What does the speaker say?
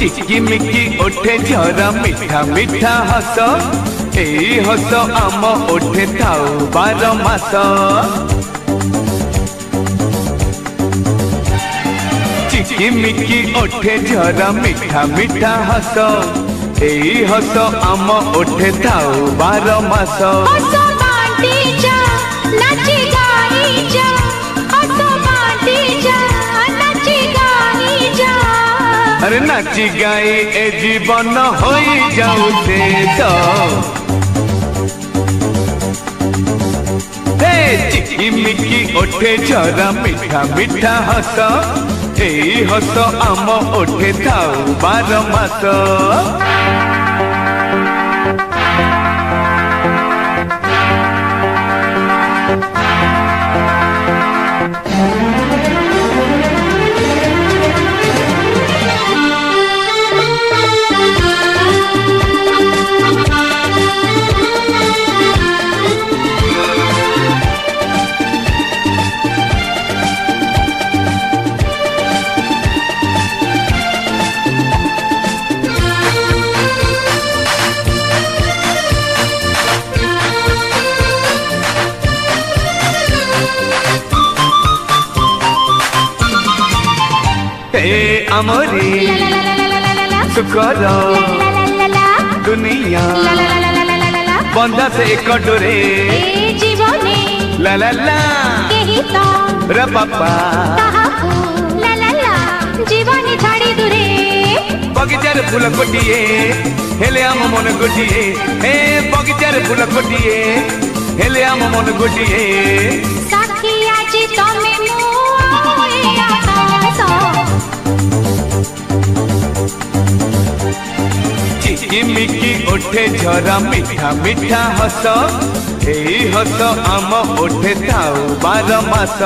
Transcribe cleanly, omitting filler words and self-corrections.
चिकिमिकी ओठे झरा मिठा मिठा हस एई हस आम ओठे थाउ 12 मास चिकिमिकी ओठे झरा मिठा मिठा हस एई हस आम ओठे थाउ 12 मास अरे नाची गाई ए जीवन हो जाऊ चिकिमिकी ओठे झरा मिठा मिठा हस एई हस आम ओठे थाउ 12 मास आमरी सुकर दुनिया बंधा से कटोरे ला ला ला रे बापा जीवन छाड़ी दूरे बगीचार फूल कोटिए हेले आम मन गोटिए हे बगीचार फूल कोटिए हेले आम मन गोटिए साथी आज तमे चिकिमिकी ओठे झरा मिठा मिठा हस एई हस आम ओठे थाउ 12 मास।